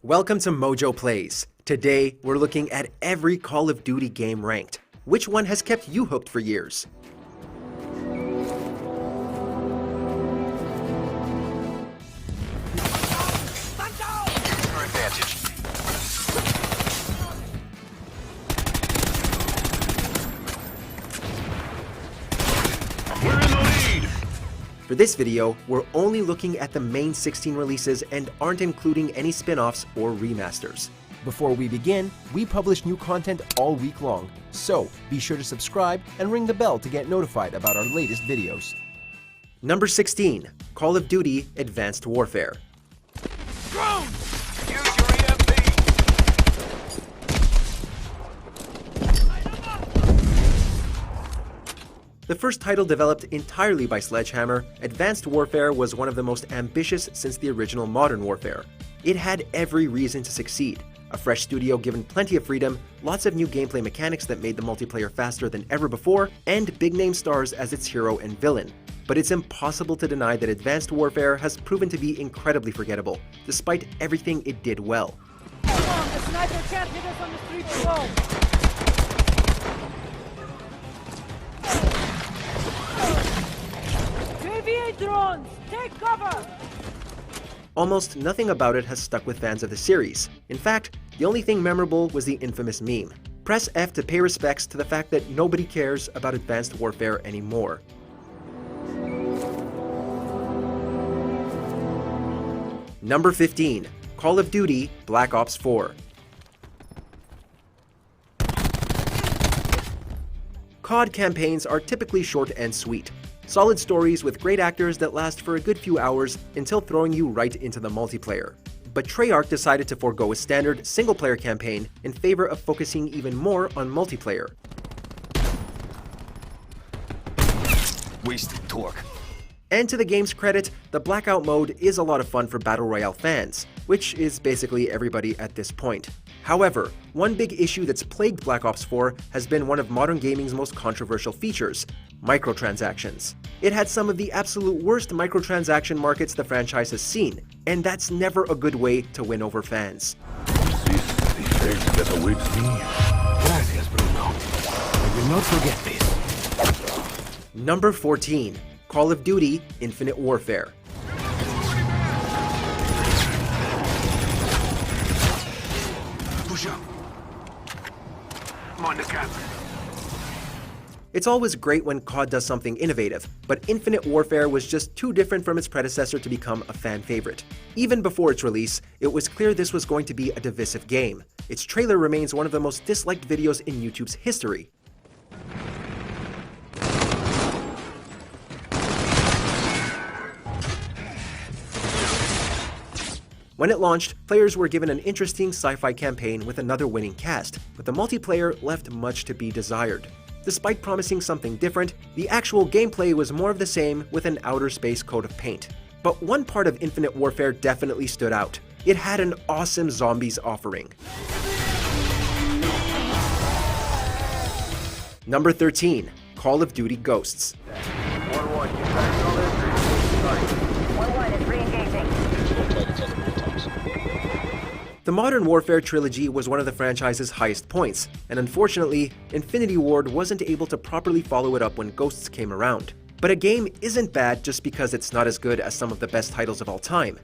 Welcome to Mojo Plays. Today, we're looking at every Call of Duty game ranked. Which one has kept you hooked for years? For this video, we're only looking at the main 16 releases and aren't including any spin-offs or remasters. Before we begin, we publish new content all week long, so be sure to subscribe and ring the bell to get notified about our latest videos. Number 16, Call of Duty Advanced Warfare. Drone! Use your EMP! The first title developed entirely by Sledgehammer, Advanced Warfare was one of the most ambitious since the original Modern Warfare. It had every reason to succeed. A fresh studio given plenty of freedom, lots of new gameplay mechanics that made the multiplayer faster than ever before, and big-name stars as its hero and villain. But it's impossible to deny that Advanced Warfare has proven to be incredibly forgettable, despite everything it did well. Come on, the sniper can't hit us on the street alone! JVA drones! Take cover! Almost nothing about it has stuck with fans of the series. In fact, the only thing memorable was the infamous meme. Press F to pay respects to the fact that nobody cares about Advanced Warfare anymore. Number 15, Call of Duty Black Ops 4. COD campaigns are typically short and sweet. Solid stories with great actors that last for a good few hours until throwing you right into the multiplayer. But Treyarch decided to forego a standard single-player campaign in favor of focusing even more on multiplayer. Wasted torque. And to the game's credit, the Blackout mode is a lot of fun for Battle Royale fans, which is basically everybody at this point. However, one big issue that's plagued Black Ops 4 has been one of modern gaming's most controversial features: microtransactions. It had some of the absolute worst microtransaction markets the franchise has seen, and that's never a good way to win over fans. Gracias, Bruno. I will not forget this. Number 14, Call of Duty Infinite Warfare. Push up. Mind the gap. It's always great when COD does something innovative, but Infinite Warfare was just too different from its predecessor to become a fan favorite. Even before its release, it was clear this was going to be a divisive game. Its trailer remains one of the most disliked videos in YouTube's history. When it launched, players were given an interesting sci-fi campaign with another winning cast, but the multiplayer left much to be desired. Despite promising something different, the actual gameplay was more of the same with an outer space coat of paint. But one part of Infinite Warfare definitely stood out. It had an awesome zombies offering. Number 13, Call of Duty Ghosts. 1-1, you tracking all this, or 1-1 is re-engaging. The Modern Warfare trilogy was one of the franchise's highest points, and unfortunately, Infinity Ward wasn't able to properly follow it up when Ghosts came around. But a game isn't bad just because it's not as good as some of the best titles of all time.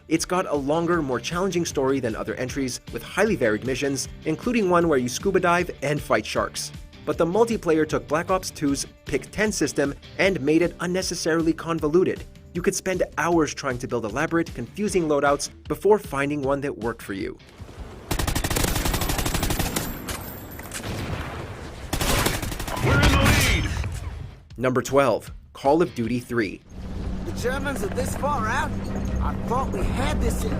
It's got a longer, more challenging story than other entries, with highly varied missions, including one where you scuba dive and fight sharks. But the multiplayer took Black Ops 2's Pick 10 system and made it unnecessarily convoluted. You could spend hours trying to build elaborate, confusing loadouts before finding one that worked for you. We're in the lead. Number 12, Call of Duty 3. The Germans are this far out? I thought we had this in.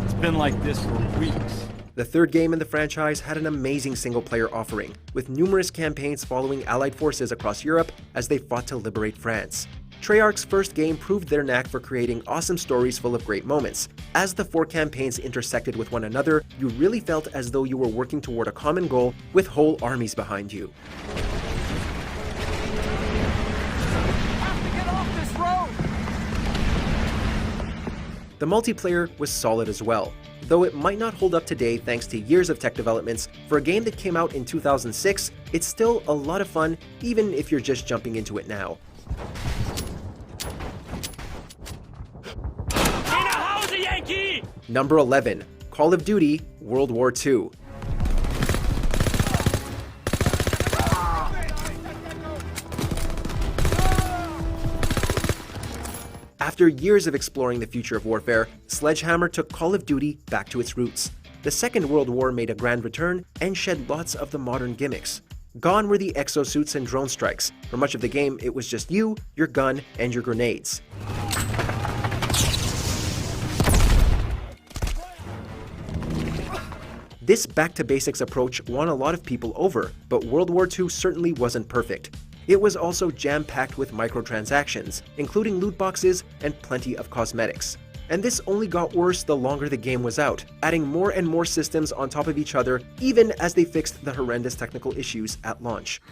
It's been like this for weeks. The third game in the franchise had an amazing single-player offering, with numerous campaigns following Allied forces across Europe as they fought to liberate France. Treyarch's first game proved their knack for creating awesome stories full of great moments. As the four campaigns intersected with one another, you really felt as though you were working toward a common goal with whole armies behind you. The multiplayer was solid as well, though it might not hold up today thanks to years of tech developments. For a game that came out in 2006, it's still a lot of fun even if you're just jumping into it now. Number 11. Call of Duty World War II. After years of exploring the future of warfare, Sledgehammer took Call of Duty back to its roots. The Second World War made a grand return and shed lots of the modern gimmicks. Gone were the exosuits and drone strikes. For much of the game, it was just you, your gun, and your grenades. This back-to-basics approach won a lot of people over, but World War II certainly wasn't perfect. It was also jam-packed with microtransactions, including loot boxes and plenty of cosmetics. And this only got worse the longer the game was out, adding more and more systems on top of each other even as they fixed the horrendous technical issues at launch.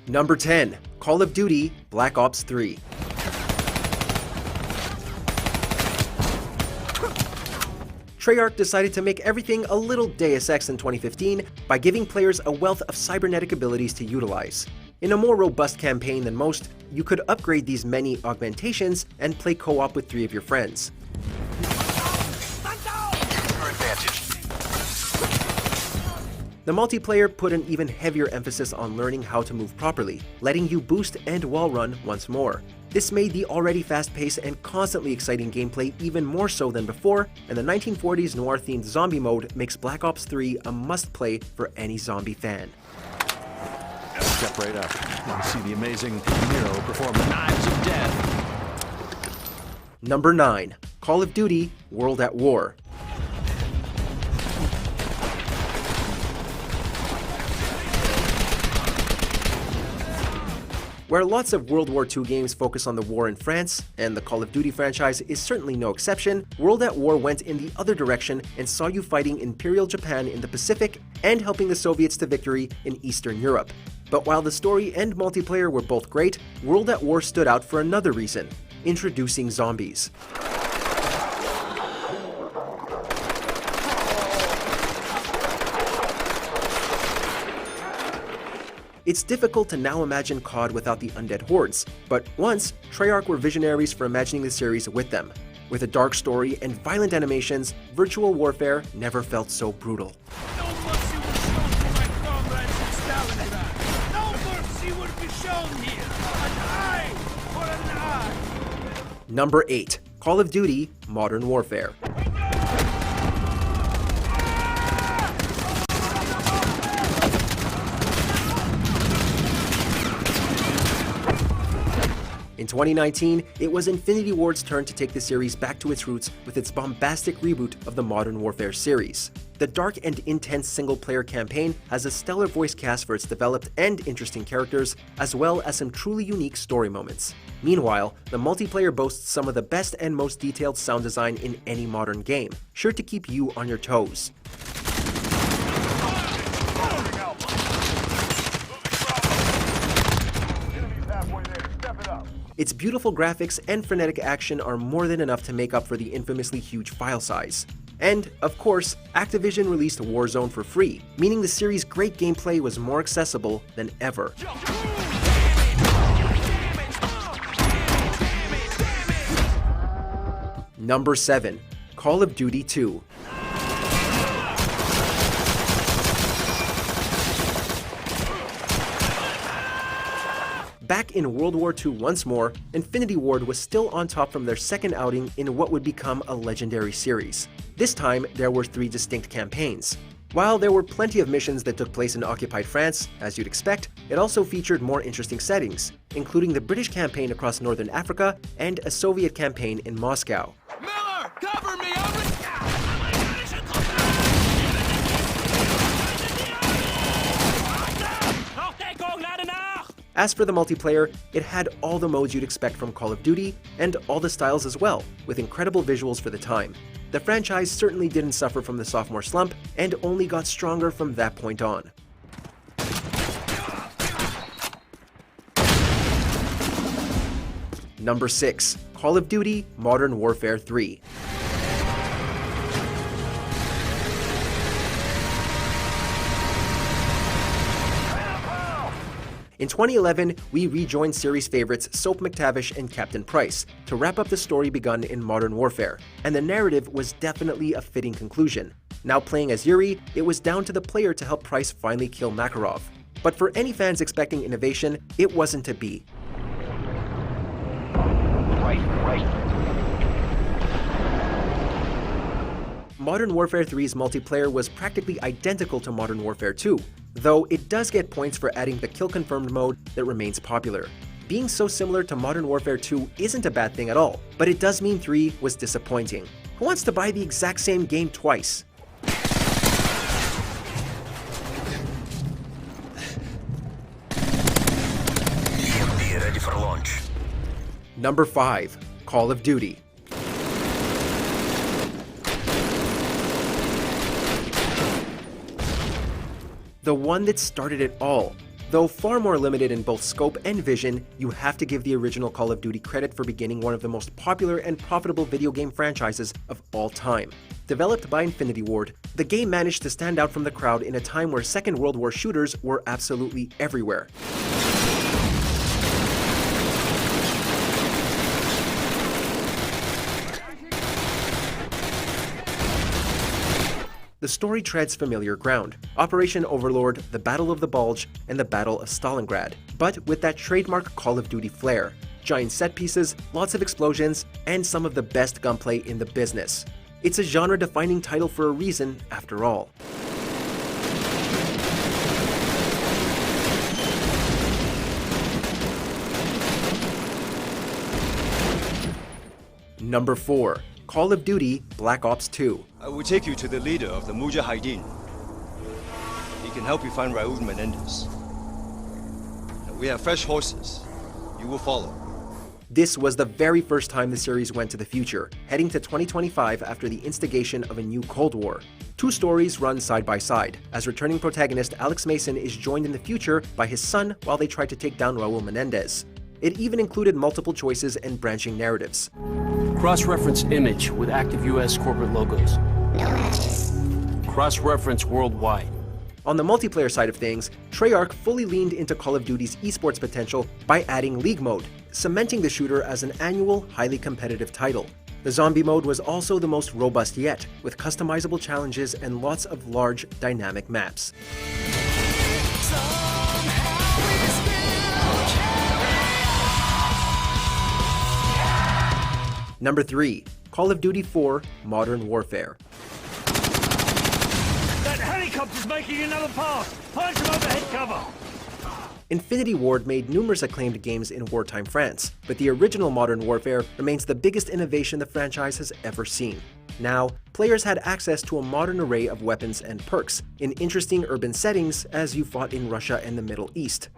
Number 10. Call of Duty Black Ops 3. Treyarch decided to make everything a little Deus Ex in 2015 by giving players a wealth of cybernetic abilities to utilize. In a more robust campaign than most, you could upgrade these many augmentations and play co-op with 3 of your friends. The multiplayer put an even heavier emphasis on learning how to move properly, letting you boost and wall run once more. This made the already fast-paced and constantly exciting gameplay even more so than before, and the 1940s noir-themed zombie mode makes Black Ops 3 a must-play for any zombie fan. Step right up. Want to see the amazing Nero perform the Knives of Death. Number 9. Call of Duty World at War. Where lots of World War II games focus on the war in France, and the Call of Duty franchise is certainly no exception, World at War went in the other direction and saw you fighting Imperial Japan in the Pacific and helping the Soviets to victory in Eastern Europe. But while the story and multiplayer were both great, World at War stood out for another reason: introducing zombies. It's difficult to now imagine COD without the undead hordes, but once, Treyarch were visionaries for imagining the series with them. With a dark story and violent animations, virtual warfare never felt so brutal. No mercy was shown to my comrades in Stalingrad. No mercy would be shown here. An eye for an eye. Number 8. Call of Duty Modern Warfare. In 2019, it was Infinity Ward's turn to take the series back to its roots with its bombastic reboot of the Modern Warfare series. The dark and intense single-player campaign has a stellar voice cast for its developed and interesting characters, as well as some truly unique story moments. Meanwhile, the multiplayer boasts some of the best and most detailed sound design in any modern game, sure to keep you on your toes. Its beautiful graphics and frenetic action are more than enough to make up for the infamously huge file size. And, of course, Activision released Warzone for free, meaning the series' great gameplay was more accessible than ever. Number 7. Call of Duty 2. Back in World War II once more, Infinity Ward was still on top from their second outing in what would become a legendary series. This time, there were 3 distinct campaigns. While there were plenty of missions that took place in occupied France, as you'd expect, it also featured more interesting settings, including the British campaign across northern Africa and a Soviet campaign in Moscow. Miller, cover me! As for the multiplayer, it had all the modes you'd expect from Call of Duty, and all the styles as well, with incredible visuals for the time. The franchise certainly didn't suffer from the sophomore slump, and only got stronger from that point on. Number 6. Call of Duty Modern Warfare 3. In 2011, we rejoined series favorites Soap McTavish and Captain Price to wrap up the story begun in Modern Warfare, and the narrative was definitely a fitting conclusion. Now playing as Yuri, it was down to the player to help Price finally kill Makarov. But for any fans expecting innovation, it wasn't to be. Modern Warfare 3's multiplayer was practically identical to Modern Warfare 2, though it does get points for adding the Kill Confirmed mode that remains popular. Being so similar to Modern Warfare 2 isn't a bad thing at all, but it does mean 3 was disappointing. Who wants to buy the exact same game twice? EMP ready for launch. Number 5. Call of Duty. The one that started it all. Though far more limited in both scope and vision, you have to give the original Call of Duty credit for beginning one of the most popular and profitable video game franchises of all time. Developed by Infinity Ward, the game managed to stand out from the crowd in a time where Second World War shooters were absolutely everywhere. The story treads familiar ground: Operation Overlord, the Battle of the Bulge, and the Battle of Stalingrad, but with that trademark Call of Duty flair. Giant set pieces, lots of explosions, and some of the best gunplay in the business. It's a genre-defining title for a reason, after all. Number 4. Call of Duty Black Ops 2. I will take you to the leader of the Mujahideen. He can help you find Raul Menendez. We have fresh horses. You will follow. This was the very first time the series went to the future, heading to 2025 after the instigation of a new Cold War. 2 stories run side by side, as returning protagonist Alex Mason is joined in the future by his son while they try to take down Raul Menendez. It even included multiple choices and branching narratives. Cross-reference image with active US corporate logos. Cross-reference worldwide. On the multiplayer side of things, Treyarch fully leaned into Call of Duty's esports potential by adding League Mode, cementing the shooter as an annual, highly competitive title. The zombie mode was also the most robust yet, with customizable challenges and lots of large, dynamic maps. Number 3. Call of Duty 4 Modern Warfare. That helicopter's making another pass! Find some overhead cover! Infinity Ward made numerous acclaimed games in wartime France, but the original Modern Warfare remains the biggest innovation the franchise has ever seen. Now, players had access to a modern array of weapons and perks, in interesting urban settings as you fought in Russia and the Middle East.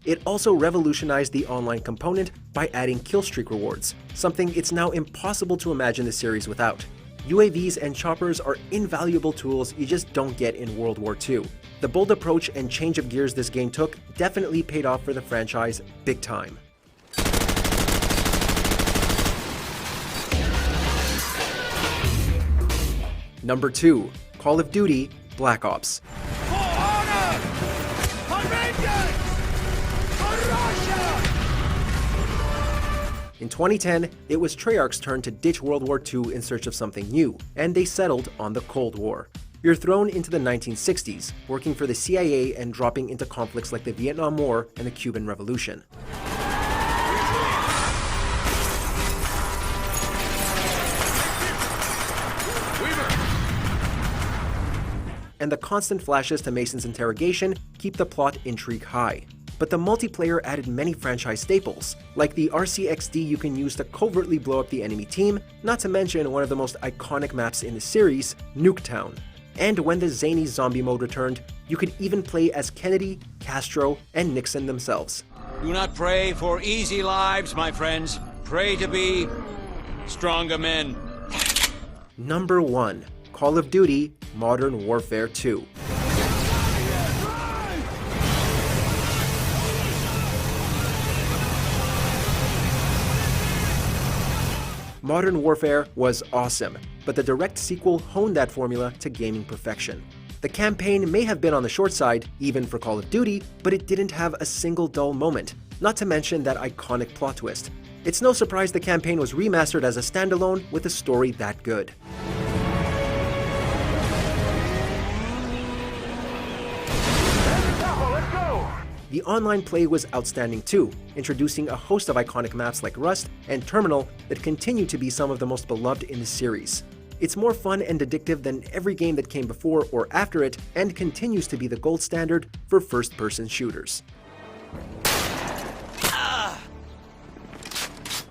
It also revolutionized the online component by adding killstreak rewards, something it's now impossible to imagine the series without. UAVs and choppers are invaluable tools you just don't get in World War II. The bold approach and change of gears this game took definitely paid off for the franchise big time. Number 2. Call of Duty Black Ops. For honor! For vengeance! For Russia! In 2010, it was Treyarch's turn to ditch World War II in search of something new, and they settled on the Cold War. You're thrown into the 1960s, working for the CIA and dropping into conflicts like the Vietnam War and the Cuban Revolution. And the constant flashes to Mason's interrogation keep the plot intrigue high. But the multiplayer added many franchise staples, like the RCXD you can use to covertly blow up the enemy team, not to mention one of the most iconic maps in the series, Nuketown. And when the zany zombie mode returned, you could even play as Kennedy, Castro, and Nixon themselves. Do not pray for easy lives, my friends. Pray to be stronger men. Number 1. Call of Duty Modern Warfare 2. Modern Warfare was awesome, but the direct sequel honed that formula to gaming perfection. The campaign may have been on the short side, even for Call of Duty, but it didn't have a single dull moment, not to mention that iconic plot twist. It's no surprise the campaign was remastered as a standalone with a story that good. The online play was outstanding too, introducing a host of iconic maps like Rust and Terminal that continue to be some of the most beloved in the series. It's more fun and addictive than every game that came before or after it, and continues to be the gold standard for first-person shooters.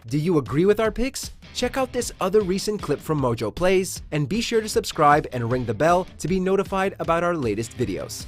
Do you agree with our picks? Check out this other recent clip from Mojo Plays, and be sure to subscribe and ring the bell to be notified about our latest videos.